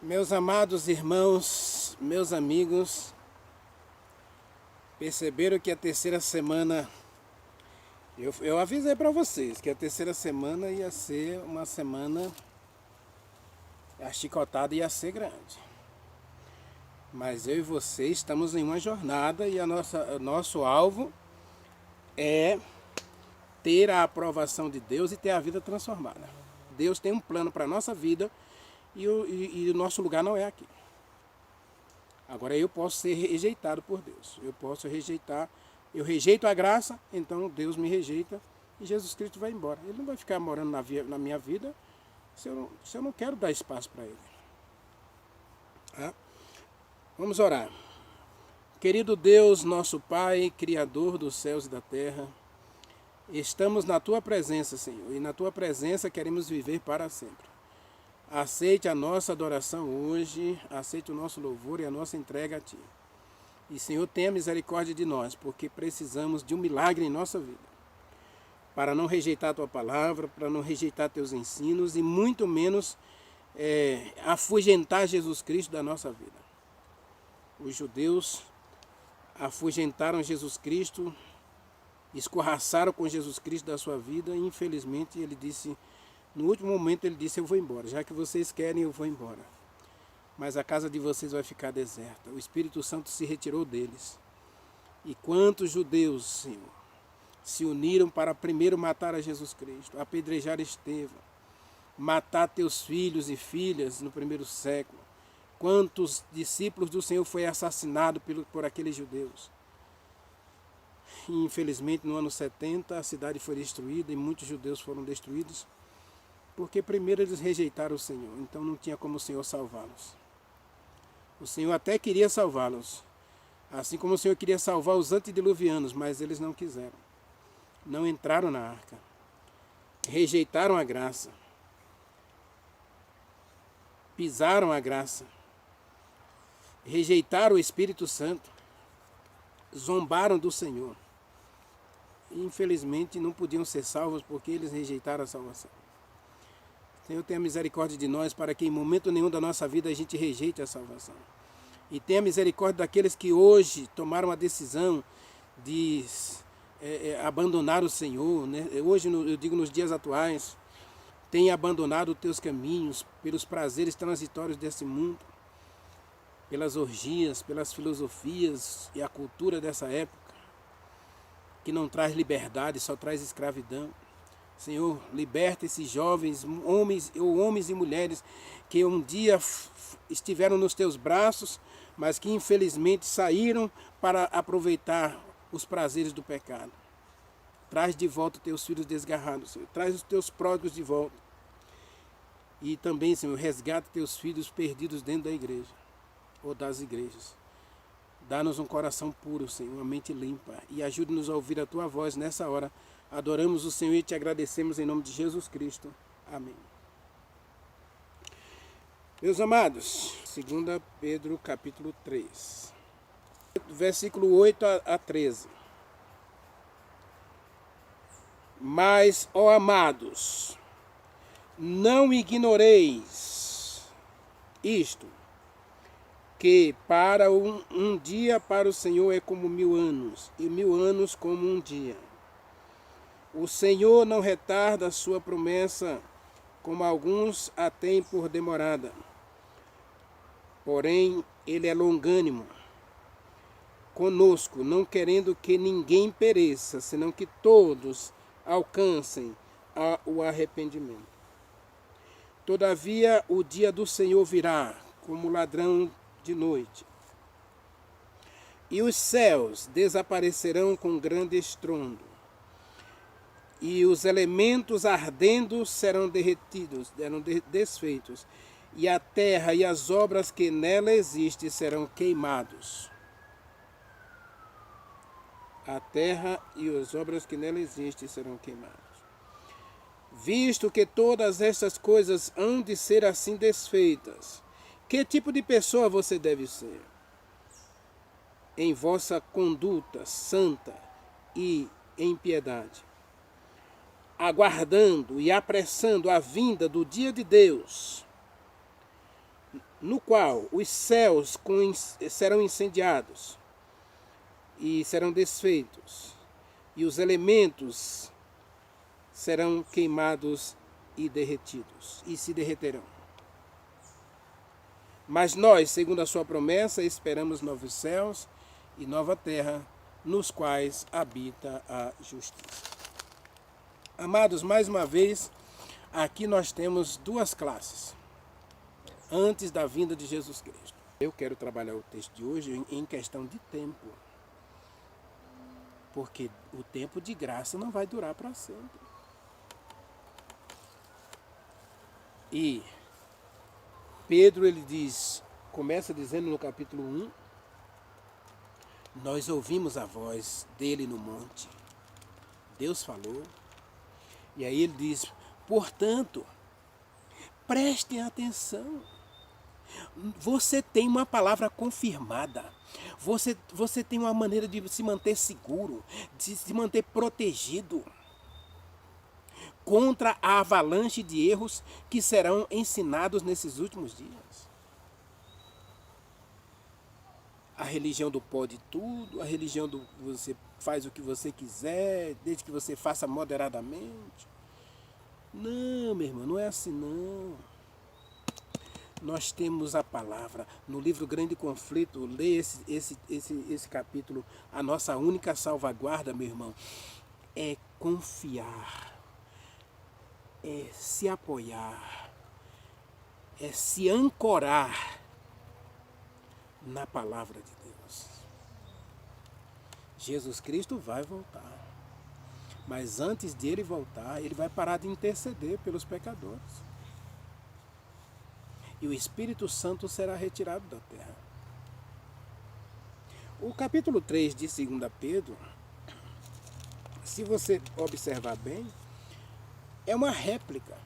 Meus amados irmãos, meus amigos, perceberam que a terceira semana, eu avisei para vocês que a terceira semana ia ser uma semana, a chicotada ia ser grande. Mas eu e você estamos em uma jornada e o nosso alvo é ter a aprovação de Deus e ter a vida transformada. Deus tem um plano para a nossa vida e o nosso lugar não é aqui. Agora eu posso ser rejeitado por Deus. Eu rejeito a graça, então Deus me rejeita e Jesus Cristo vai embora. Ele não vai ficar morando na minha vida se eu não quero dar espaço para ele. Tá? Vamos orar. Querido Deus, nosso Pai, Criador dos céus e da terra, estamos na Tua presença, Senhor, e na Tua presença queremos viver para sempre. Aceite a nossa adoração hoje, aceite o nosso louvor e a nossa entrega a Ti. E, Senhor, tenha misericórdia de nós, porque precisamos de um milagre em nossa vida. Para não rejeitar a Tua palavra, para não rejeitar Teus ensinos e muito menos afugentar Jesus Cristo da nossa vida. Os judeus afugentaram Jesus Cristo, escorraçaram com Jesus Cristo da sua vida e, infelizmente, ele disse... No último momento ele disse, eu vou embora, já que vocês querem eu vou embora. Mas a casa de vocês vai ficar deserta. O Espírito Santo se retirou deles. E quantos judeus, Senhor, se uniram para primeiro matar a Jesus Cristo, apedrejar Estevão, matar teus filhos e filhas no primeiro século. Quantos discípulos do Senhor foi assassinado por aqueles judeus. E, infelizmente no ano 70 a cidade foi destruída e muitos judeus foram destruídos. Porque primeiro eles rejeitaram o Senhor, então não tinha como o Senhor salvá-los. O Senhor até queria salvá-los, assim como o Senhor queria salvar os antediluvianos, mas eles não quiseram. Não entraram na arca, rejeitaram a graça, pisaram a graça, rejeitaram o Espírito Santo, zombaram do Senhor. E, infelizmente não podiam ser salvos porque eles rejeitaram a salvação. Senhor, tenha misericórdia de nós para que em momento nenhum da nossa vida a gente rejeite a salvação. E tenha misericórdia daqueles que hoje tomaram a decisão de abandonar o Senhor. Né? Hoje, eu digo nos dias atuais, tenha abandonado os teus caminhos pelos prazeres transitórios desse mundo, pelas orgias, pelas filosofias e a cultura dessa época, que não traz liberdade, só traz escravidão. Senhor, liberta esses jovens, homens e mulheres que um dia estiveram nos teus braços, mas que infelizmente saíram para aproveitar os prazeres do pecado. Traz de volta teus filhos desgarrados, Senhor. Traz os teus pródigos de volta. E também, Senhor, resgata teus filhos perdidos dentro da igreja ou das igrejas. Dá-nos um coração puro, Senhor, uma mente limpa e ajude-nos a ouvir a tua voz nessa hora. Adoramos o Senhor e te agradecemos em nome de Jesus Cristo. Amém. Meus amados, 2 Pedro capítulo 3, versículo 8 a 13. Mas, ó amados, não ignoreis isto, que para um dia para o Senhor é como 1000 anos, e 1000 anos como um dia. O Senhor não retarda a sua promessa, como alguns a têm por demorada. Porém, ele é longânimo conosco, não querendo que ninguém pereça, senão que todos alcancem o arrependimento. Todavia, o dia do Senhor virá, como ladrão de noite. E os céus desaparecerão com grande estrondo. E os elementos ardendo serão derretidos, desfeitos, e a terra e as obras que nela existem serão queimados. A terra e as obras que nela existem serão queimados. Visto que todas estas coisas hão de ser assim desfeitas, que tipo de pessoa você deve ser? Em vossa conduta santa e em piedade, aguardando e apressando a vinda do dia de Deus, no qual os céus serão incendiados e serão desfeitos, e os elementos serão queimados e derretidos, e se derreterão. Mas nós, segundo a sua promessa, esperamos novos céus e nova terra, nos quais habita a justiça. Amados, mais uma vez, aqui nós temos duas classes, antes da vinda de Jesus Cristo. Eu quero trabalhar o texto de hoje em questão de tempo, porque o tempo de graça não vai durar para sempre. E Pedro, ele diz, começa dizendo no capítulo 1, nós ouvimos a voz dele no monte. Deus falou. E aí ele diz, portanto, prestem atenção. Você tem uma palavra confirmada. Você tem uma maneira de se manter seguro, de se manter protegido contra a avalanche de erros que serão ensinados nesses últimos dias. A religião do pode tudo, a religião do você faz o que você quiser, desde que você faça moderadamente. Não, meu irmão, não é assim não. Nós temos a palavra. No livro Grande Conflito, lê esse capítulo. A nossa única salvaguarda, meu irmão, é confiar, é se apoiar, é se ancorar na palavra de Deus. Jesus Cristo vai voltar. Mas antes de ele voltar, ele vai parar de interceder pelos pecadores. E o Espírito Santo será retirado da terra. O capítulo 3 de 2 Pedro, se você observar bem, é uma réplica.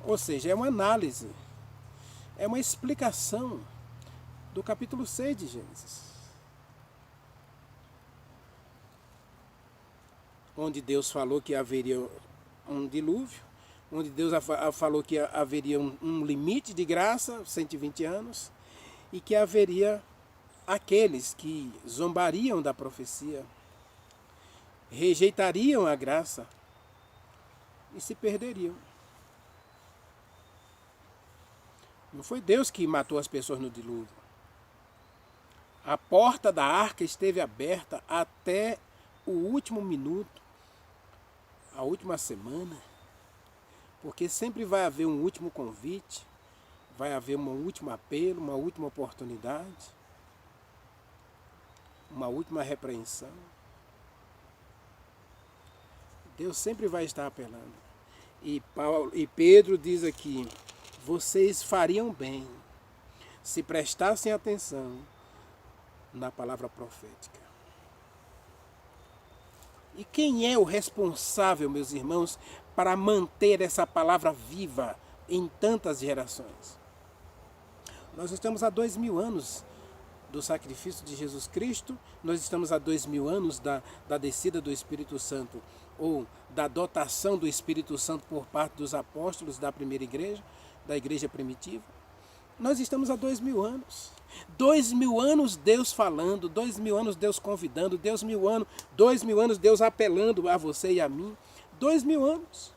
Ou seja, é uma análise, é uma explicação do capítulo 6 de Gênesis. Onde Deus falou que haveria um dilúvio, onde Deus falou que haveria um limite de graça, 120 anos, e que haveria aqueles que zombariam da profecia, rejeitariam a graça e se perderiam. Não foi Deus que matou as pessoas no dilúvio. A porta da arca esteve aberta até o último minuto, a última semana, porque sempre vai haver um último convite, vai haver um último apelo, uma última oportunidade, uma última repreensão. Deus sempre vai estar apelando. E Pedro diz aqui, vocês fariam bem se prestassem atenção na palavra profética. E quem é o responsável, meus irmãos, para manter essa palavra viva em tantas gerações? Nós estamos há 2000 anos do sacrifício de Jesus Cristo, nós estamos há 2000 anos da descida do Espírito Santo, ou da dotação do Espírito Santo por parte dos apóstolos da primeira igreja, da igreja primitiva. Nós estamos há 2000 anos. 2000 anos Deus falando, 2000 anos Deus convidando, 2000 anos Deus apelando a você e a mim. 2000 anos.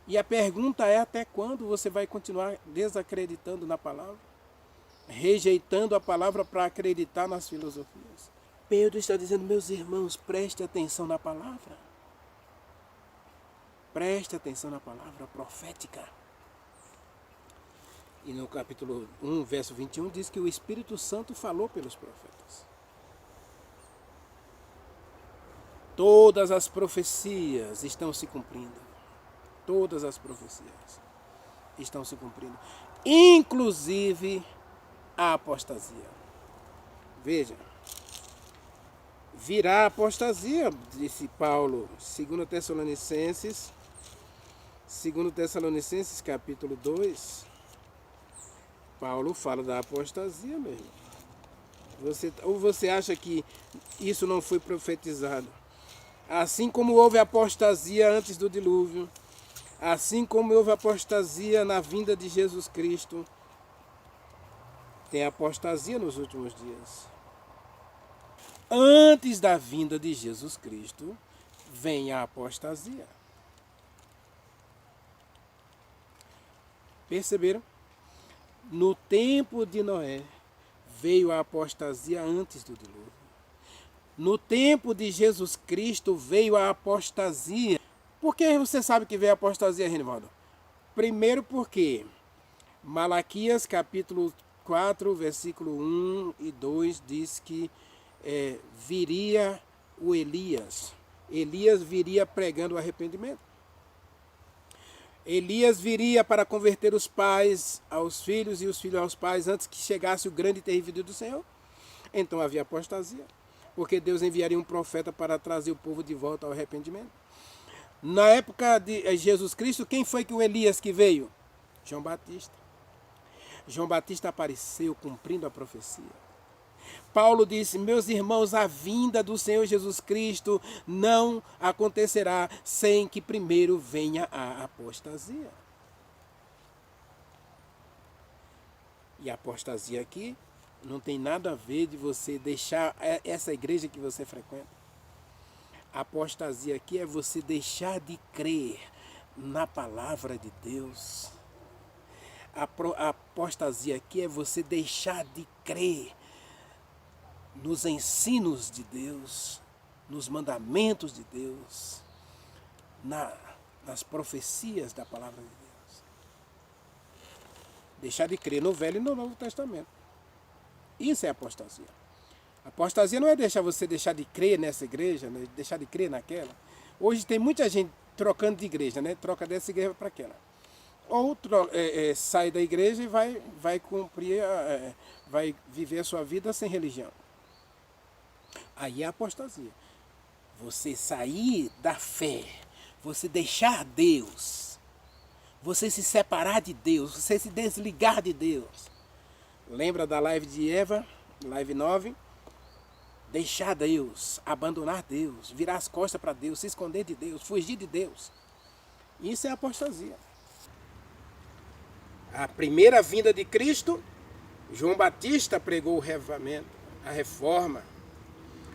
E a pergunta é, até quando você vai continuar desacreditando na palavra? Rejeitando a palavra para acreditar nas filosofias? Pedro está dizendo, meus irmãos, preste atenção na palavra. Preste atenção na palavra profética. E no capítulo 1, verso 21, diz que o Espírito Santo falou pelos profetas. Todas as profecias estão se cumprindo. Todas as profecias estão se cumprindo. Inclusive a apostasia. Veja. Virá a apostasia, disse Paulo, 2 Tessalonicenses capítulo 2. Paulo fala da apostasia, meu irmão. Ou você acha que isso não foi profetizado? Assim como houve apostasia antes do dilúvio, Assim como houve apostasia na vinda de Jesus Cristo, tem apostasia nos últimos dias. Antes da vinda de Jesus Cristo, vem a apostasia. Perceberam? No tempo de Noé, veio a apostasia antes do dilúvio. No tempo de Jesus Cristo, veio a apostasia. Por que você sabe que veio a apostasia, Renivaldo? Primeiro porque Malaquias capítulo 4, versículo 1 e 2 diz que viria o Elias. Elias viria pregando o arrependimento. Elias viria para converter os pais aos filhos e os filhos aos pais antes que chegasse o grande e terrível dia do Senhor. Então havia apostasia, porque Deus enviaria um profeta para trazer o povo de volta ao arrependimento. Na época de Jesus Cristo, quem foi que o Elias que veio? João Batista. João Batista apareceu cumprindo a profecia. Paulo disse, meus irmãos, a vinda do Senhor Jesus Cristo não acontecerá sem que primeiro venha a apostasia. E a apostasia aqui não tem nada a ver de você deixar essa igreja que você frequenta. A apostasia aqui é você deixar de crer na palavra de Deus. A apostasia aqui é você deixar de crer nos ensinos de Deus, nos mandamentos de Deus, nas profecias da palavra de Deus. Deixar de crer no Velho e no Novo Testamento. Isso é apostasia. Apostasia não é você deixar de crer nessa igreja, né? Deixar de crer naquela. Hoje tem muita gente trocando de igreja, né? Troca dessa igreja para aquela. Ou sai da igreja e vai cumprir, vai viver a sua vida sem religião. Aí é apostasia. Você sair da fé, você deixar Deus, você se separar de Deus, você se desligar de Deus. Lembra da live de Eva, live 9? Deixar Deus, abandonar Deus, virar as costas para Deus, se esconder de Deus, fugir de Deus. Isso é apostasia. A primeira vinda de Cristo, João Batista pregou o revivamento, a reforma.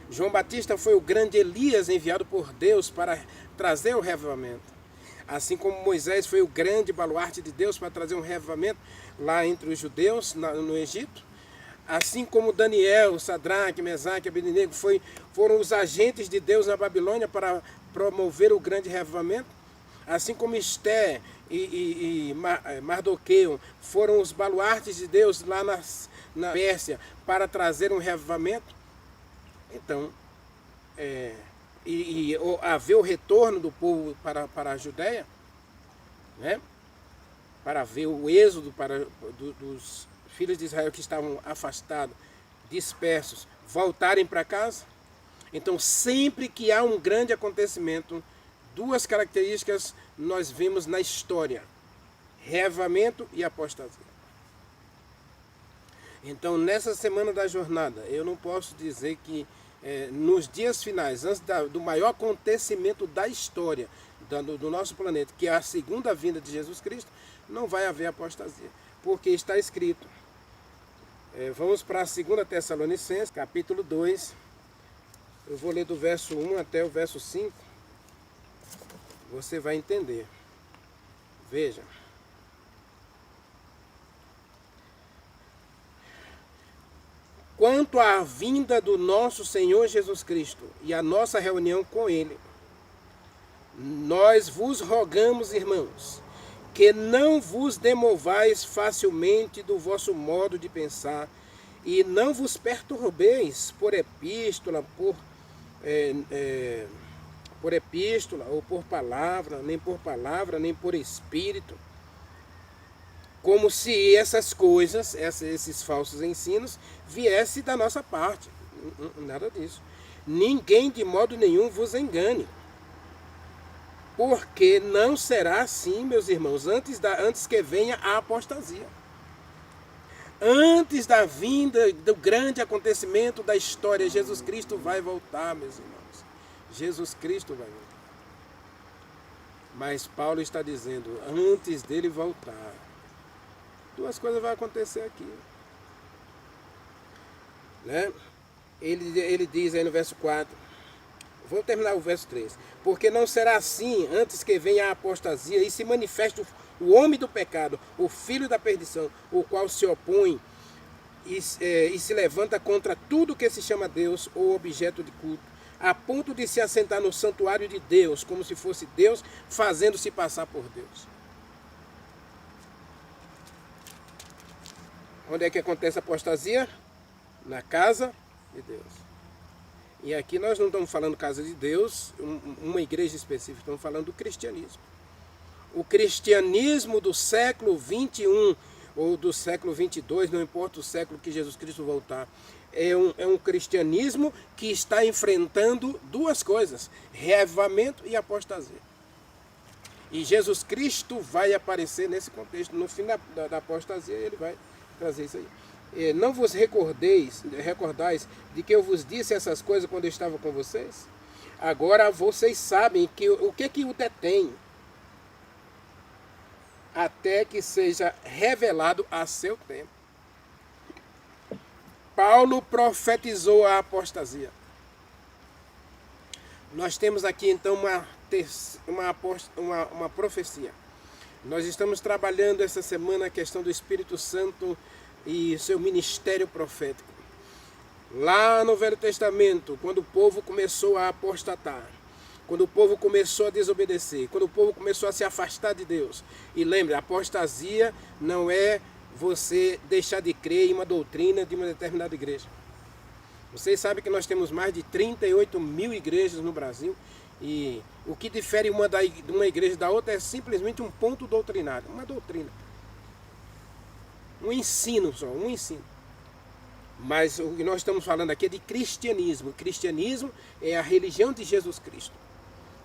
João Batista foi o grande Elias enviado por Deus para trazer o revivamento. Assim como Moisés foi o grande baluarte de Deus para trazer um revivamento lá entre os judeus, no Egito. Assim como Daniel, Sadraque, Mesaque e Abednego foram os agentes de Deus na Babilônia para promover o grande revivamento. Assim como Esté e Mardoqueu foram os baluartes de Deus lá na Pérsia para trazer um revivamento. Então, haver o retorno do povo para a Judéia, né? Para ver o êxodo dos filhos de Israel que estavam afastados, dispersos, voltarem para casa. Então, sempre que há um grande acontecimento, duas características nós vemos na história: revivamento e apostasia. Então, nessa semana da jornada, eu não posso dizer que nos dias finais, antes do maior acontecimento da história do nosso planeta, que é a segunda vinda de Jesus Cristo, não vai haver apostasia, porque está escrito. Vamos para a 2 Tessalonicenses, capítulo 2, eu vou ler do verso 1 até o verso 5, você vai entender. Veja. Quanto à vinda do nosso Senhor Jesus Cristo e a nossa reunião com Ele, nós vos rogamos, irmãos, que não vos demovais facilmente do vosso modo de pensar e não vos perturbeis por epístola, ou por palavra, nem por espírito, como se essas coisas, esses falsos ensinos, viessem da nossa parte. Nada disso. Ninguém de modo nenhum vos engane. Porque não será assim, meus irmãos, antes que venha a apostasia. Antes da vinda do grande acontecimento da história, Jesus Cristo vai voltar, meus irmãos. Jesus Cristo vai voltar. Mas Paulo está dizendo, antes dele voltar, duas coisas vão acontecer aqui. Né? Ele diz aí no verso 4, vamos terminar o verso 3. Porque não será assim antes que venha a apostasia e se manifeste o homem do pecado, o filho da perdição, o qual se opõe e se levanta contra tudo que se chama Deus ou objeto de culto, a ponto de se assentar no santuário de Deus, como se fosse Deus, fazendo-se passar por Deus. Onde é que acontece a apostasia? Na casa de Deus. E aqui nós não estamos falando casa de Deus, uma igreja específica, estamos falando do cristianismo. O cristianismo do século 21 ou do século 22, não importa o século que Jesus Cristo voltar, é um cristianismo que está enfrentando duas coisas, reavivamento e apostasia. E Jesus Cristo vai aparecer nesse contexto, no fim da apostasia ele vai trazer isso aí. Não vos recordais de que eu vos disse essas coisas quando eu estava com vocês? Agora vocês sabem o que o detém, até que seja revelado a seu tempo. Paulo profetizou a apostasia. Nós temos aqui então uma profecia. Nós estamos trabalhando essa semana a questão do Espírito Santo e seu ministério profético. Lá no Velho Testamento, quando o povo começou a apostatar, quando o povo começou a desobedecer, quando o povo começou a se afastar de Deus. E lembre, a apostasia não é você deixar de crer em uma doutrina de uma determinada igreja. Vocês sabem que nós temos mais de 38 mil igrejas no Brasil, e o que difere de uma igreja da outra é simplesmente um ponto doutrinário, uma doutrina. Um ensino só, um ensino. Mas o que nós estamos falando aqui é de cristianismo. O cristianismo é a religião de Jesus Cristo,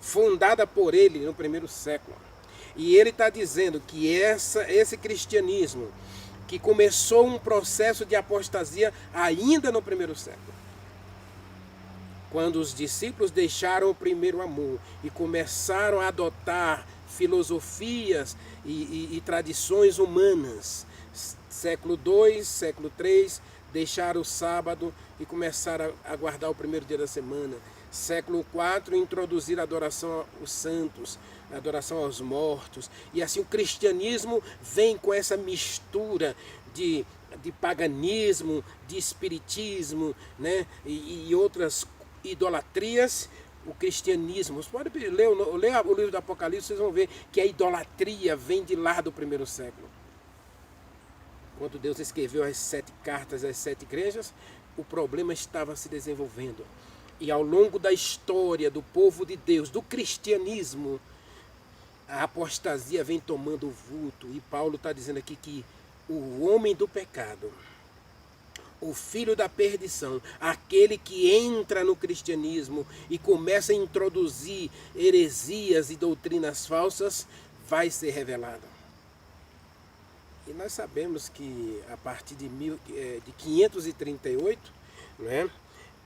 fundada por ele no primeiro século. E ele está dizendo que esse cristianismo, que começou um processo de apostasia ainda no primeiro século, quando os discípulos deixaram o primeiro amor e começaram a adotar filosofias e tradições humanas. Século II, século III, deixaram o sábado e começaram a guardar o primeiro dia da semana. Século IV, introduzir a adoração aos santos, a adoração aos mortos. E assim o cristianismo vem com essa mistura de paganismo, de espiritismo, né? e outras idolatrias. O cristianismo, você pode ler o livro do Apocalipse, vocês vão ver que a idolatria vem de lá do primeiro século. Quando Deus escreveu as 7 cartas às 7 igrejas, o problema estava se desenvolvendo. E ao longo da história do povo de Deus, do cristianismo, a apostasia vem tomando vulto. E Paulo está dizendo aqui que o homem do pecado, o filho da perdição, aquele que entra no cristianismo e começa a introduzir heresias e doutrinas falsas, vai ser revelado. E nós sabemos que a partir de 538, né,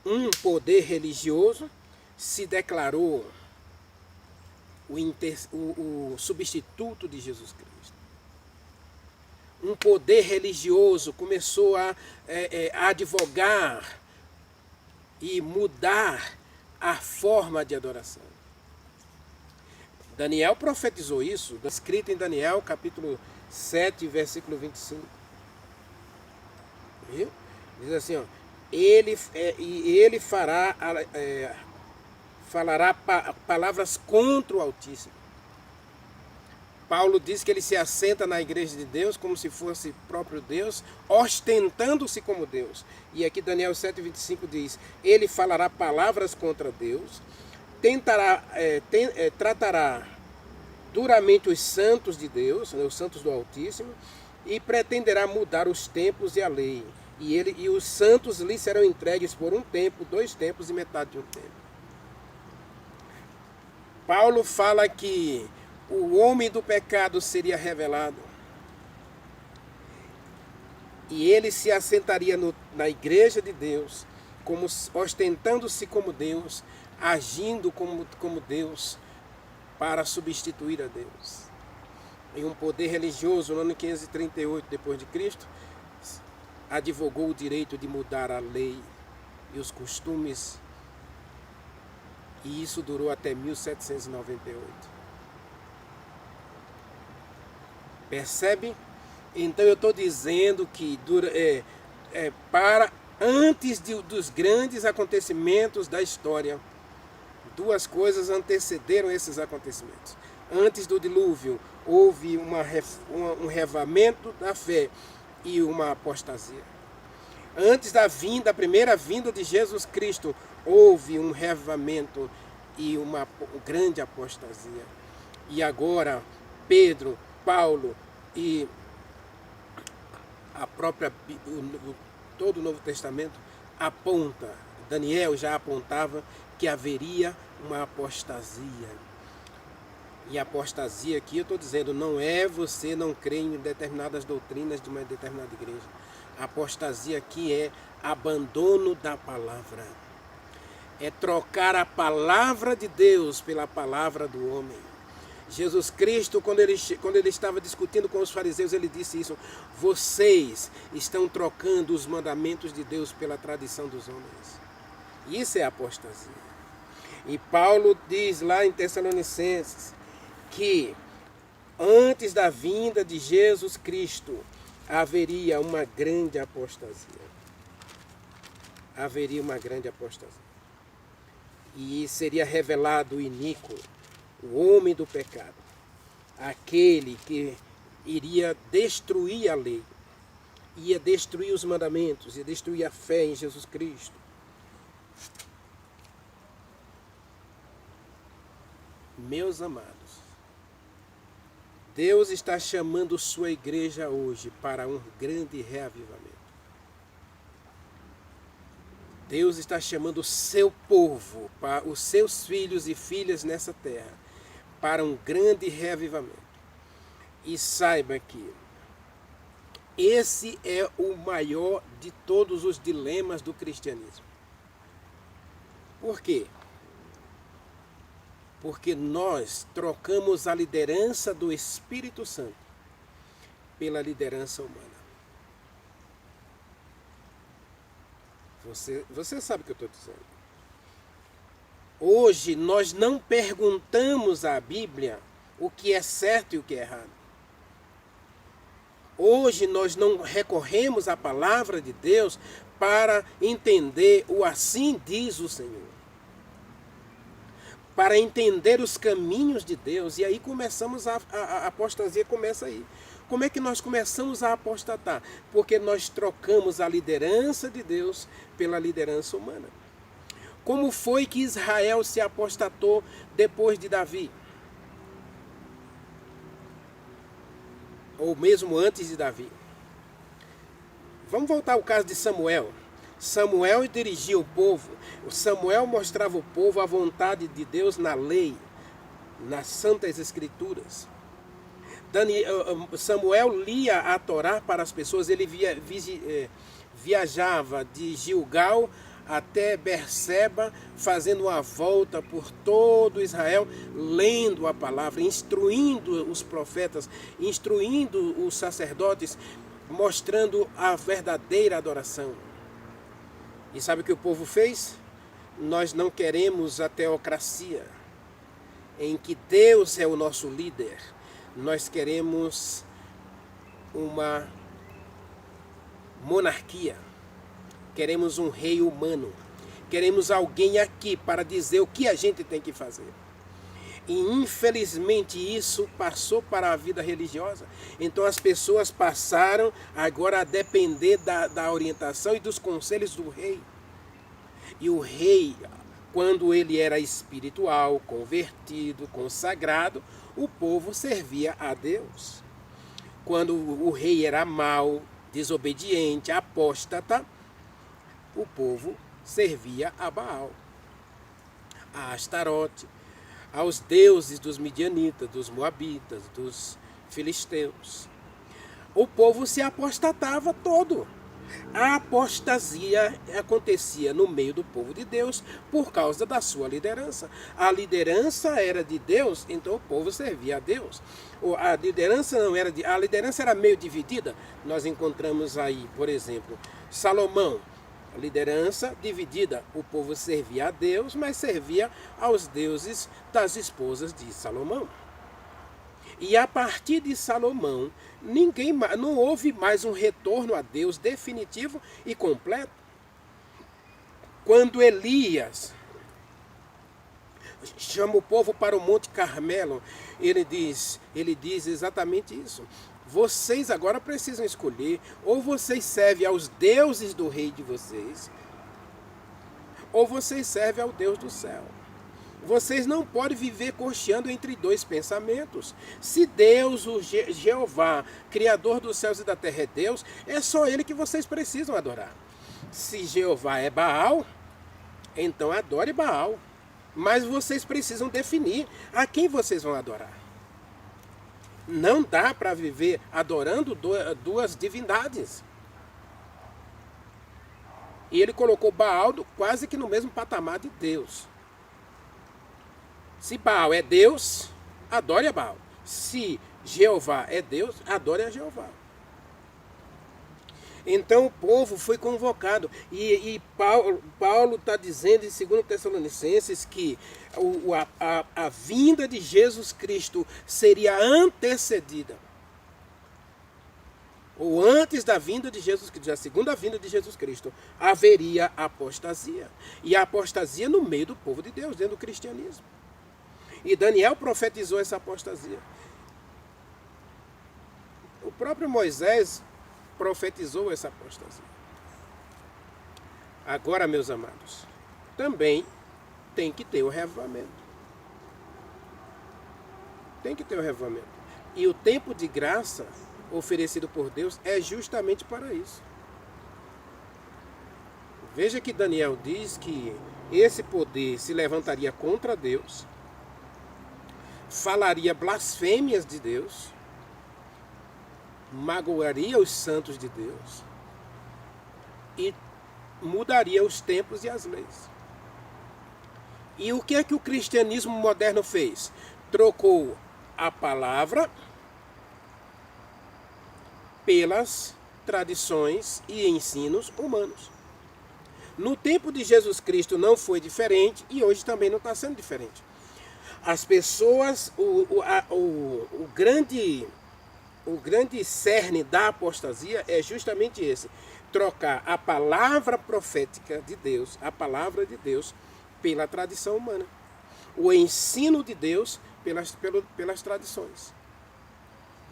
um poder religioso se declarou o substituto de Jesus Cristo. Um poder religioso começou a advogar e mudar a forma de adoração. Daniel profetizou isso, escrito em Daniel, capítulo 7, versículo 25. Viu? Diz assim, ó, ele falará palavras contra o Altíssimo. Paulo diz que ele se assenta na igreja de Deus como se fosse próprio Deus, ostentando-se como Deus. E aqui Daniel 7,25 diz, ele falará palavras contra Deus, tratará duramente os santos de Deus, os santos do Altíssimo, e pretenderá mudar os tempos e a lei. E os santos lhe serão entregues por 1 tempo, 2 tempos e metade de 1 tempo. Paulo fala que o homem do pecado seria revelado. E ele se assentaria na igreja de Deus, ostentando-se como Deus, agindo como Deus, para substituir a Deus. E um poder religioso, no ano 538 depois de Cristo, advogou o direito de mudar a lei e os costumes, e isso durou até 1798. Percebe? Então eu estou dizendo que para antes dos grandes acontecimentos da história, duas coisas antecederam esses acontecimentos. Antes do dilúvio, houve um revamento da fé e uma apostasia. Antes da primeira vinda de Jesus Cristo, houve um revamento e uma grande apostasia. E agora, Pedro, Paulo e a própria todo o Novo Testamento aponta, Daniel já apontava que haveria uma apostasia. E a apostasia aqui, eu estou dizendo, não é você não crer em determinadas doutrinas de uma determinada igreja. A apostasia aqui é abandono da palavra. É trocar a palavra de Deus pela palavra do homem. Jesus Cristo, quando ele estava discutindo com os fariseus, ele disse isso: vocês estão trocando os mandamentos de Deus pela tradição dos homens. Isso é apostasia. E Paulo diz lá em Tessalonicenses que antes da vinda de Jesus Cristo haveria uma grande apostasia. Haveria uma grande apostasia. E seria revelado o iníquo, o homem do pecado, aquele que iria destruir a lei, ia destruir os mandamentos, ia destruir a fé em Jesus Cristo. Meus amados, Deus está chamando sua igreja hoje para um grande reavivamento. Deus está chamando o seu povo, para os seus filhos e filhas nessa terra, para um grande reavivamento. E saiba que esse é o maior de todos os dilemas do cristianismo. Por quê? Porque nós trocamos a liderança do Espírito Santo pela liderança humana. Você sabe o que eu estou dizendo. Hoje nós não perguntamos à Bíblia o que é certo e o que é errado. Hoje nós não recorremos à palavra de Deus para entender o assim diz o Senhor. Para entender os caminhos de Deus. E aí começamos a apostasia começa aí. Como é que nós começamos a apostatar? Porque nós trocamos a liderança de Deus pela liderança humana. Como foi que Israel se apostatou depois de Davi? Ou mesmo antes de Davi? Vamos voltar ao caso de Samuel. Samuel dirigia o povo. Samuel mostrava ao povo a vontade de Deus na lei, nas santas escrituras. Samuel lia a Torá para as pessoas. Ele viajava de Gilgal até Berseba, fazendo uma volta por todo Israel, lendo a palavra, instruindo os profetas, instruindo os sacerdotes, mostrando a verdadeira adoração. E sabe o que o povo fez? Nós não queremos a teocracia, em que Deus é o nosso líder. Nós queremos uma monarquia. Queremos um rei humano. Queremos alguém aqui para dizer o que a gente tem que fazer. E infelizmente isso passou para a vida religiosa. Então as pessoas passaram agora a depender da orientação e dos conselhos do rei. E o rei, quando ele era espiritual, convertido, consagrado, o povo servia a Deus. Quando o rei era mau, desobediente, apóstata, o povo servia a Baal, a Astarote, aos deuses dos midianitas, dos moabitas, dos filisteus. O povo se apostatava todo. A apostasia acontecia no meio do povo de Deus por causa da sua liderança. A liderança era de Deus, então o povo servia a Deus. A liderança era meio dividida. Nós encontramos aí, por exemplo, Salomão, a liderança dividida. O povo servia a Deus, mas servia aos deuses das esposas de Salomão. E a partir de Salomão, não houve mais um retorno a Deus definitivo e completo. Quando Elias chama o povo para o Monte Carmelo, ele diz exatamente isso. Vocês agora precisam escolher, ou vocês servem aos deuses do rei de vocês, ou vocês servem ao Deus do céu. Vocês não podem viver cocheando entre dois pensamentos. Se Deus, o Jeová, Criador dos céus e da terra, é Deus, é só Ele que vocês precisam adorar. Se Jeová é Baal, então adore Baal. Mas vocês precisam definir a quem vocês vão adorar. Não dá para viver adorando duas divindades. E ele colocou Baal quase que no mesmo patamar de Deus. Se Baal é Deus, adore a Baal. Se Jeová é Deus, adore a Jeová. Então o povo foi convocado. E Paulo está dizendo em 2 Tessalonicenses que a vinda de Jesus Cristo seria antecedida. Ou antes da vinda de Jesus Cristo, da segunda vinda de Jesus Cristo, haveria apostasia. E a apostasia no meio do povo de Deus, dentro do cristianismo. E Daniel profetizou essa apostasia. O próprio Moisés profetizou essa apostasia. Agora, meus amados, também tem que ter o reavivamento. Tem que ter o reavivamento. E o tempo de graça oferecido por Deus é justamente para isso. Veja que Daniel diz que esse poder se levantaria contra Deus, falaria blasfêmias de Deus, magoaria os santos de Deus e mudaria os tempos e as leis. E o que é que o cristianismo moderno fez? Trocou a palavra pelas tradições e ensinos humanos. No tempo de Jesus Cristo não foi diferente e hoje também não está sendo diferente. As pessoas, o grande cerne da apostasia é justamente esse: trocar a palavra profética de Deus, a palavra de Deus, pela tradição humana. O ensino de Deus pelas tradições.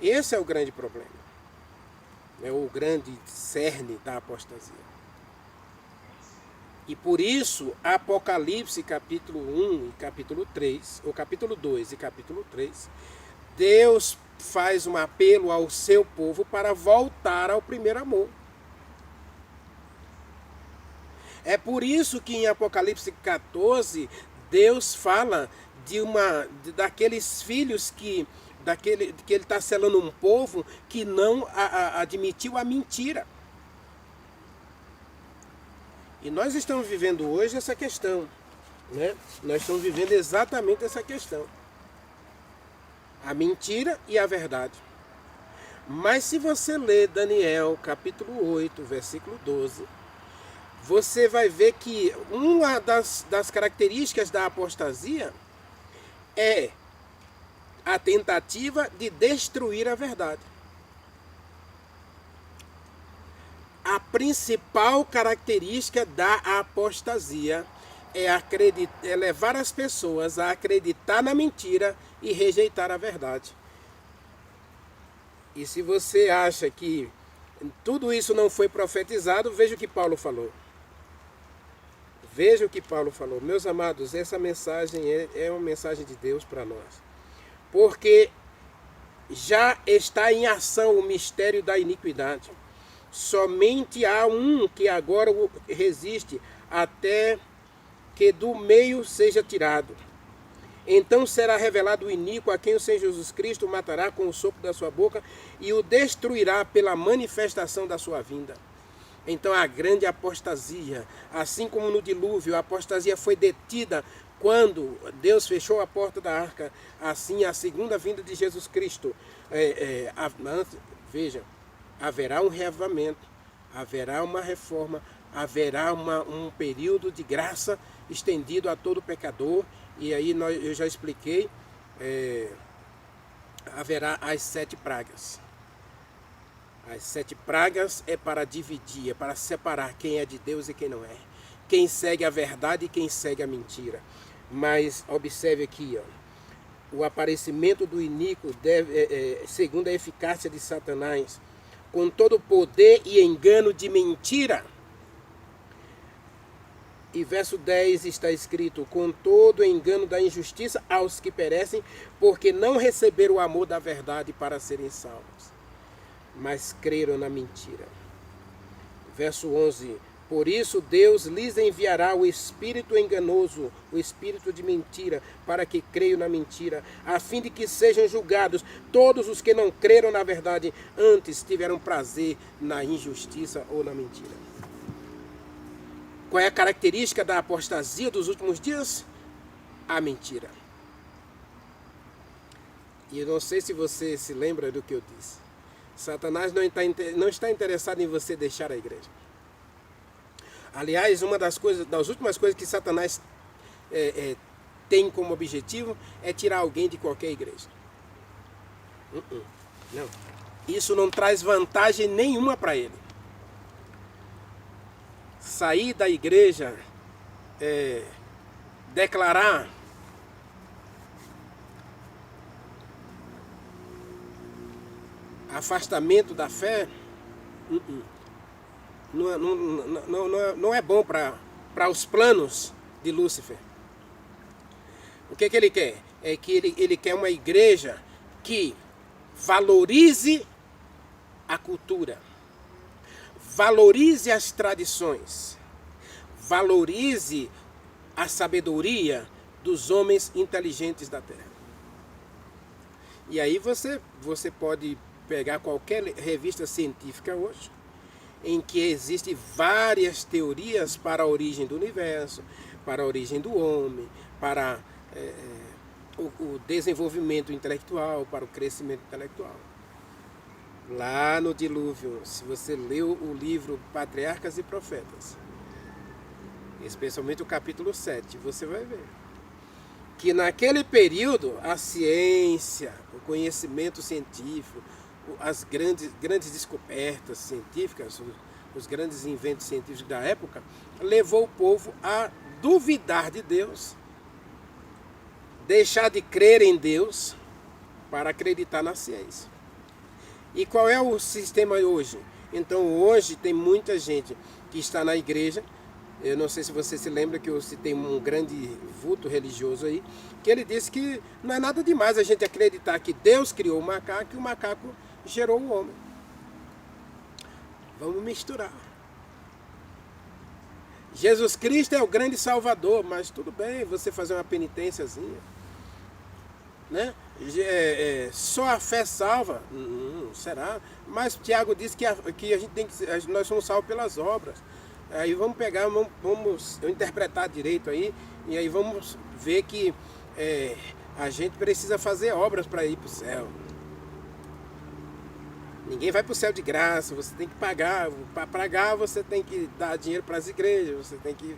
Esse é o grande problema. É o grande cerne da apostasia. E por isso, Apocalipse capítulo 1 e capítulo 3, ou capítulo 2 e capítulo 3, Deus faz um apelo ao seu povo para voltar ao primeiro amor. É por isso que em Apocalipse 14, Deus fala daqueles filhos que ele está selando um povo que não admitiu a mentira. E nós estamos vivendo hoje essa questão, né? Nós estamos vivendo exatamente essa questão. A mentira e a verdade. Mas se você ler Daniel capítulo 8, versículo 12, você vai ver que uma das características da apostasia é a tentativa de destruir a verdade. A principal característica da apostasia é levar as pessoas a acreditar na mentira e rejeitar a verdade. E se você acha que tudo isso não foi profetizado, veja o que Paulo falou. Veja o que Paulo falou. Meus amados, essa mensagem é uma mensagem de Deus para nós. Porque já está em ação o mistério da iniquidade. Somente há um que agora resiste até que do meio seja tirado. Então será revelado o iníquo, a quem o Senhor Jesus Cristo matará com o sopro da sua boca e o destruirá pela manifestação da sua vinda. Então a grande apostasia, assim como no dilúvio, a apostasia foi detida quando Deus fechou a porta da arca, assim a segunda vinda de Jesus Cristo. Veja, haverá um reavivamento, haverá uma reforma, haverá um período de graça estendido a todo pecador, e aí eu já expliquei, haverá as 7 pragas. As 7 pragas é para dividir, é para separar quem é de Deus e quem não é. Quem segue a verdade e quem segue a mentira. Mas observe aqui, ó, o aparecimento do iníquo segundo a eficácia de Satanás, com todo o poder e engano de mentira. E verso 10 está escrito, com todo o engano da injustiça aos que perecem, porque não receberam o amor da verdade para serem salvos, mas creram na mentira. Verso 11, por isso Deus lhes enviará o espírito enganoso, o espírito de mentira, para que creiam na mentira, a fim de que sejam julgados todos os que não creram na verdade, antes tiveram prazer na injustiça ou na mentira. Qual é a característica da apostasia dos últimos dias? A mentira. E eu não sei se você se lembra do que eu disse. Satanás não está interessado em você deixar a igreja. Aliás, uma das últimas coisas que Satanás tem como objetivo é tirar alguém de qualquer igreja. Não. Isso não traz vantagem nenhuma para ele. Sair da igreja, declarar afastamento da fé, não é bom para os planos de Lúcifer. O que ele quer? É que ele quer uma igreja que valorize a cultura, valorize as tradições, valorize a sabedoria dos homens inteligentes da terra. E aí você pode pegar qualquer revista científica hoje, em que existem várias teorias para a origem do universo, para a origem do homem, para o desenvolvimento intelectual, para o crescimento intelectual. Lá no dilúvio, se você leu o livro Patriarcas e Profetas, especialmente o capítulo 7, você vai ver que naquele período a ciência, o conhecimento científico, as grandes descobertas científicas, os grandes inventos científicos da época, levou o povo a duvidar de Deus, deixar de crer em Deus para acreditar na ciência. E qual é o sistema hoje? Então hoje tem muita gente que está na igreja. Eu não sei se você se lembra que eu citei um grande vulto religioso aí, que ele disse que não é nada demais a gente acreditar que Deus criou o macaco e o macaco gerou o homem. Vamos misturar. Jesus Cristo é o grande salvador, mas tudo bem você fazer uma penitênciazinha, né? Só a fé salva? Será? Mas Tiago disse que a gente nós somos salvos pelas obras. Aí vamos pegar, vamos interpretar direito aí, e aí vamos ver que a gente precisa fazer obras para ir para o céu. Ninguém vai para o céu de graça, você tem que pagar. Para pagar você tem que dar dinheiro para as igrejas, você tem que...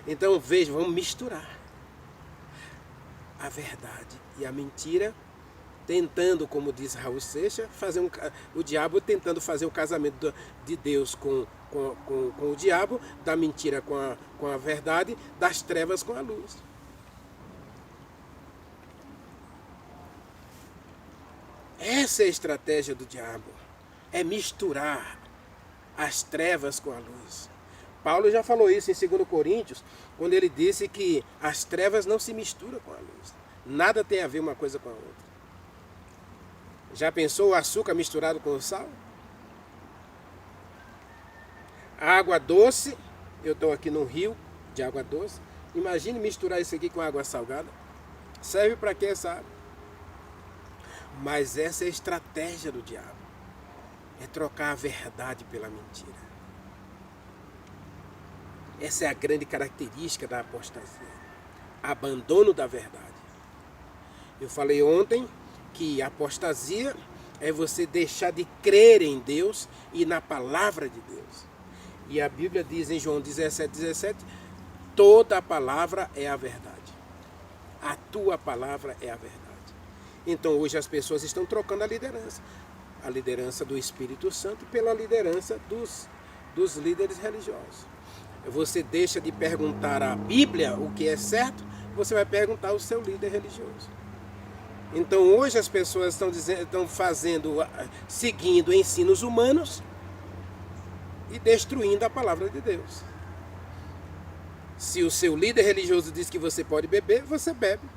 Então veja, vamos misturar a verdade e a mentira, tentando, como diz Raul Seixas, o diabo tentando fazer o casamento de Deus com o diabo, da mentira com a verdade, das trevas com a luz. Essa é a estratégia do diabo, é misturar as trevas com a luz. Paulo já falou isso em 2 Coríntios, quando ele disse que as trevas não se misturam com a luz. Nada tem a ver uma coisa com a outra. Já pensou o açúcar misturado com o sal? A água doce, eu estou aqui num rio de água doce, imagine misturar isso aqui com água salgada. Serve para quê essa água? Mas essa é a estratégia do diabo. É trocar a verdade pela mentira. Essa é a grande característica da apostasia. Abandono da verdade. Eu falei ontem que a apostasia é você deixar de crer em Deus e na palavra de Deus. E a Bíblia diz em João 17:17, toda a palavra é a verdade. A tua palavra é a verdade. Então hoje as pessoas estão trocando a liderança do Espírito Santo pela liderança dos líderes religiosos. Você deixa de perguntar à Bíblia o que é certo, você vai perguntar ao seu líder religioso. Então hoje as pessoas estão seguindo ensinos humanos e destruindo a palavra de Deus. Se o seu líder religioso diz que você pode beber, você bebe.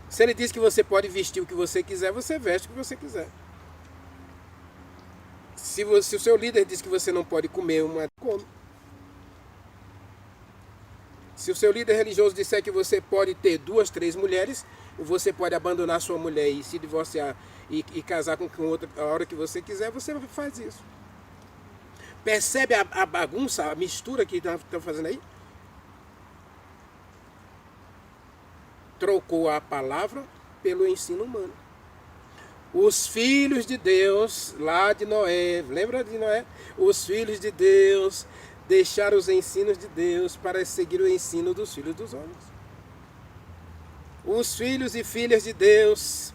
Se ele diz que você pode vestir o que você quiser, você veste o que você quiser. Se o seu líder diz que você não pode comer come. Se o seu líder religioso disser que você pode ter 2, 3 mulheres, você pode abandonar sua mulher e se divorciar e casar com outra a hora que você quiser, você faz isso. Percebe a bagunça, a mistura que estão fazendo aí? Trocou a palavra pelo ensino humano. Os filhos de Deus, lá de Noé, lembra de Noé? Os filhos de Deus deixaram os ensinos de Deus para seguir o ensino dos filhos dos homens. Os filhos e filhas de Deus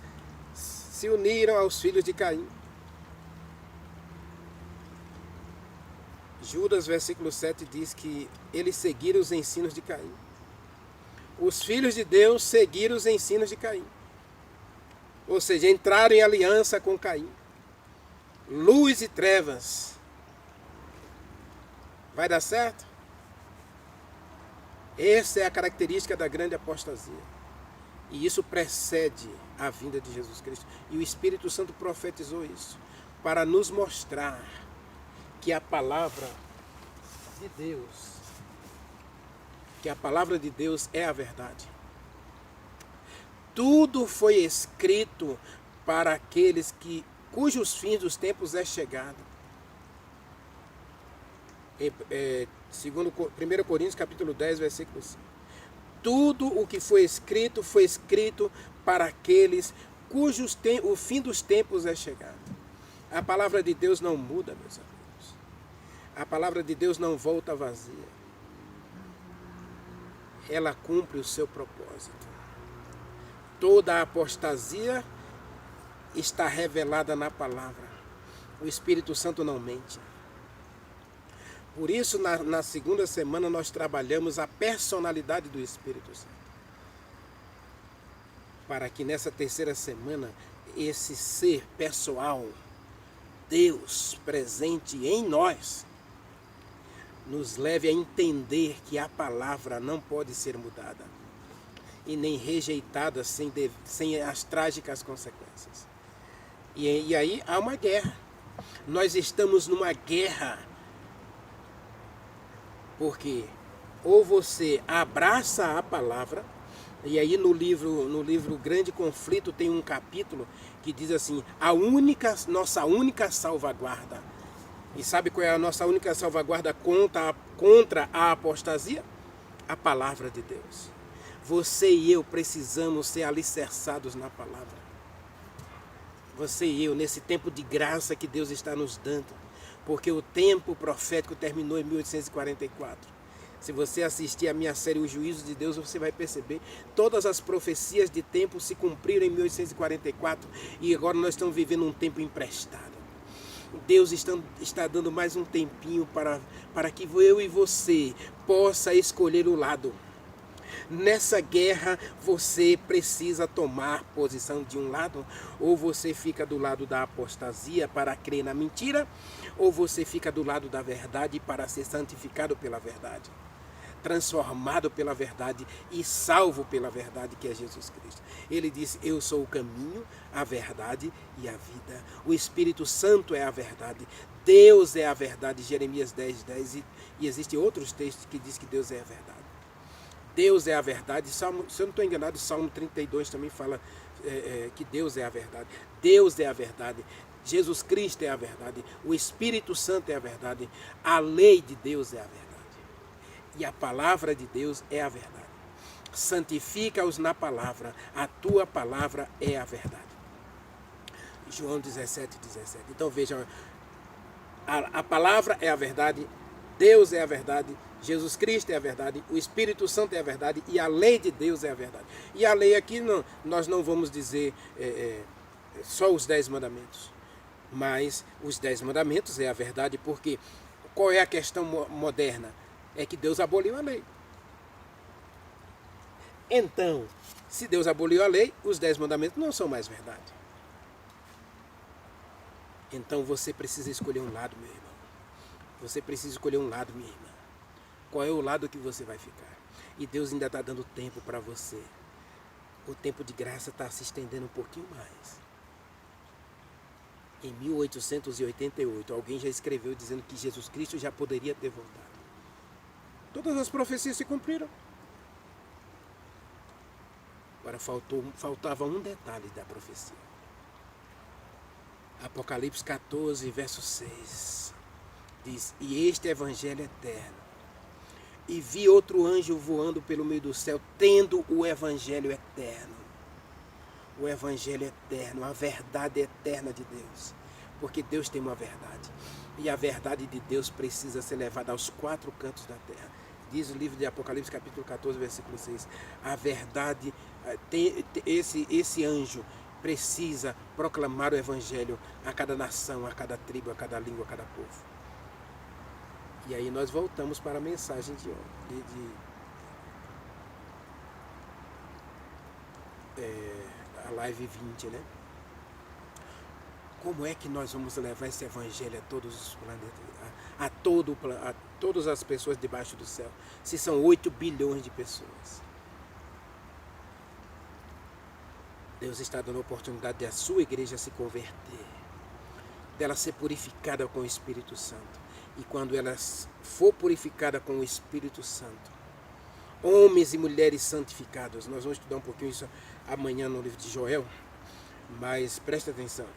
se uniram aos filhos de Caim. Judas, versículo 7, diz que eles seguiram os ensinos de Caim. Os filhos de Deus seguiram os ensinos de Caim. Ou seja, entraram em aliança com Caim. Luz e trevas. Vai dar certo? Essa é a característica da grande apostasia. E isso precede a vinda de Jesus Cristo. E o Espírito Santo profetizou isso para nos mostrar que a palavra de Deus é a verdade. Tudo foi escrito para aqueles cujos fins dos tempos é chegado. 1 Coríntios capítulo 10, versículo 5. Tudo o que foi escrito para aqueles o fim dos tempos é chegado. A palavra de Deus não muda, meus amigos. A palavra de Deus não volta vazia. Ela cumpre o seu propósito. Toda a apostasia está revelada na palavra. O Espírito Santo não mente. Por isso, na segunda semana, nós trabalhamos a personalidade do Espírito Santo. Para que nessa terceira semana, esse ser pessoal, Deus presente em nós, nos leve a entender que a palavra não pode ser mudada e nem rejeitada sem as trágicas consequências. E aí há uma guerra. Nós estamos numa guerra. Porque ou você abraça a palavra, e aí no livro Grande Conflito tem um capítulo que diz assim, nossa única salvaguarda. E sabe qual é a nossa única salvaguarda contra a apostasia? A palavra de Deus. Você e eu precisamos ser alicerçados na palavra. Você e eu, nesse tempo de graça que Deus está nos dando. Porque o tempo profético terminou em 1844. Se você assistir a minha série O Juízo de Deus, você vai perceber todas as profecias de tempo se cumpriram em 1844 e agora nós estamos vivendo um tempo emprestado. Deus está dando mais um tempinho para que eu e você possa escolher o lado. Nessa guerra você precisa tomar posição de um lado, ou você fica do lado da apostasia para crer na mentira, ou você fica do lado da verdade para ser santificado pela verdade, transformado pela verdade e salvo pela verdade que é Jesus Cristo. Ele disse, eu sou o caminho, a verdade e a vida. O Espírito Santo é a verdade. Deus é a verdade, Jeremias 10:10, e existem outros textos que diz que Deus é a verdade. Deus é a verdade. Se eu não estou enganado, Salmo 32 também fala que Deus é a verdade. Deus é a verdade. Jesus Cristo é a verdade. O Espírito Santo é a verdade. A lei de Deus é a verdade. E a palavra de Deus é a verdade. Santifica-os na palavra, a tua palavra é a verdade. João 17:17. Então veja, a palavra é a verdade, Deus é a verdade, Jesus Cristo é a verdade, o Espírito Santo é a verdade e a lei de Deus é a verdade. E a lei aqui, nós não vamos dizer só os 10 mandamentos, mas os 10 mandamentos é a verdade, porque qual é a questão moderna? É que Deus aboliu a lei. Então, se Deus aboliu a lei, os 10 mandamentos não são mais verdade. Então você precisa escolher um lado, meu irmão. Você precisa escolher um lado, minha irmã. Qual é o lado que você vai ficar? E Deus ainda está dando tempo para você. O tempo de graça está se estendendo um pouquinho mais. Em 1888, alguém já escreveu dizendo que Jesus Cristo já poderia ter voltado. Todas as profecias se cumpriram. Agora faltava um detalhe da profecia. Apocalipse 14, verso 6. Diz, e este evangelho eterno. E vi outro anjo voando pelo meio do céu, tendo o evangelho eterno. O evangelho eterno, a verdade eterna de Deus. Porque Deus tem uma verdade. E a verdade de Deus precisa ser levada aos 4 cantos da terra. Diz o livro de Apocalipse, capítulo 14, versículo 6. A verdade, esse anjo precisa proclamar o evangelho a cada nação, a cada tribo, a cada língua, a cada povo. E aí nós voltamos para a mensagem de a live 20, né? Como é que nós vamos levar esse evangelho a todos os planetas, a todas as pessoas debaixo do céu, se são 8 bilhões de pessoas? Deus está dando a oportunidade de a sua igreja se converter, dela ser purificada com o Espírito Santo. E quando ela for purificada com o Espírito Santo, homens e mulheres santificados, nós vamos estudar um pouquinho isso amanhã no livro de Joel, mas presta atenção,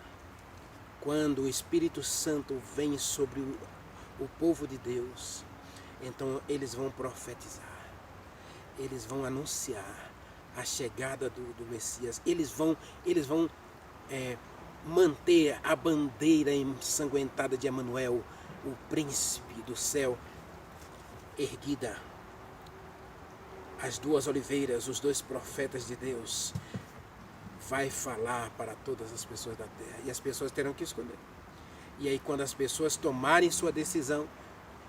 quando o Espírito Santo vem sobre o povo de Deus, então eles vão profetizar, eles vão anunciar a chegada do Messias, eles vão manter a bandeira ensanguentada de Emanuel, o príncipe do céu, erguida. As 2 oliveiras, os 2 profetas de Deus, vai falar para todas as pessoas da terra. E as pessoas terão que escolher. E aí quando as pessoas tomarem sua decisão,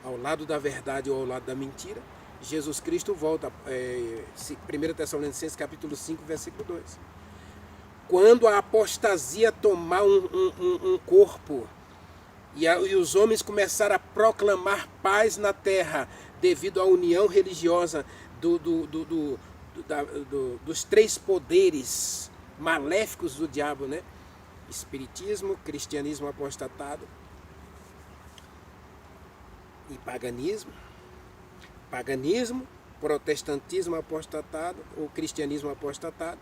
ao lado da verdade ou ao lado da mentira, Jesus Cristo volta. 1 Tessalonicenses capítulo 5, versículo 2. Quando a apostasia tomar um corpo, e os homens começaram a proclamar paz na terra, devido à união religiosa dos 3 poderes maléficos do diabo, né? Espiritismo, cristianismo apostatado e paganismo. Paganismo, protestantismo apostatado ou cristianismo apostatado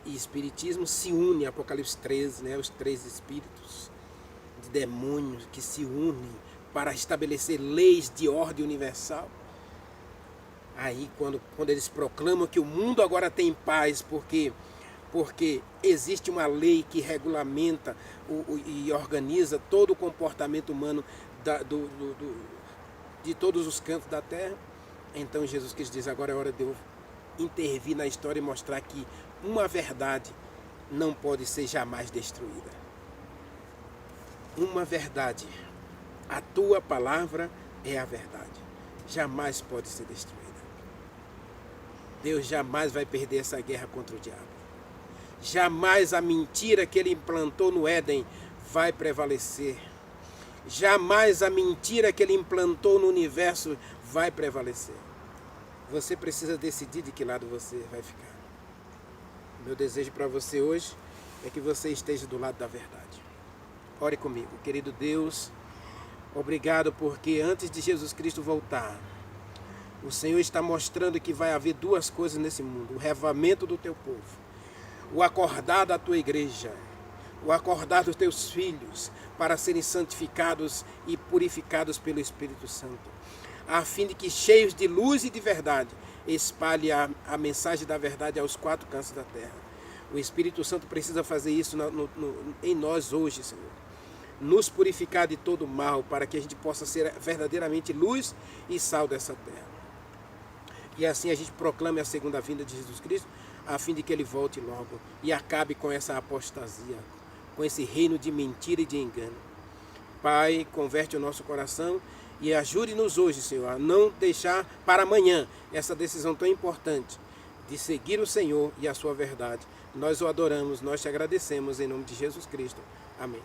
e espiritismo se une, Apocalipse 13, né? Os 3 espíritos de demônios que se unem para estabelecer leis de ordem universal. Aí quando eles proclamam que o mundo agora tem paz porque existe uma lei que regulamenta e organiza todo o comportamento humano de todos os cantos da terra, então Jesus Cristo diz, agora é hora de eu intervir na história e mostrar que uma verdade não pode ser jamais destruída. Uma verdade, a tua palavra é a verdade, jamais pode ser destruída. Deus jamais vai perder essa guerra contra o diabo. Jamais a mentira que ele implantou no Éden vai prevalecer. Jamais a mentira que ele implantou no universo vai prevalecer. Você precisa decidir de que lado você vai ficar. Meu desejo para você hoje é que você esteja do lado da verdade. Ore comigo. Querido Deus, obrigado porque antes de Jesus Cristo voltar, o Senhor está mostrando que vai haver 2 coisas nesse mundo. O revivamento do teu povo, o acordar da tua igreja, o acordar dos teus filhos para serem santificados e purificados pelo Espírito Santo. a fim de que, cheios de luz e de verdade, espalhe a mensagem da verdade aos 4 cantos da terra. O Espírito Santo precisa fazer isso em nós hoje, Senhor. Nos purificar de todo mal, para que a gente possa ser verdadeiramente luz e sal dessa terra. E assim a gente proclame a segunda vinda de Jesus Cristo, a fim de que Ele volte logo e acabe com essa apostasia, com esse reino de mentira e de engano. Pai, converte o nosso coração e ajude-nos hoje, Senhor, a não deixar para amanhã essa decisão tão importante de seguir o Senhor e a sua verdade. Nós o adoramos, nós te agradecemos em nome de Jesus Cristo. Amém.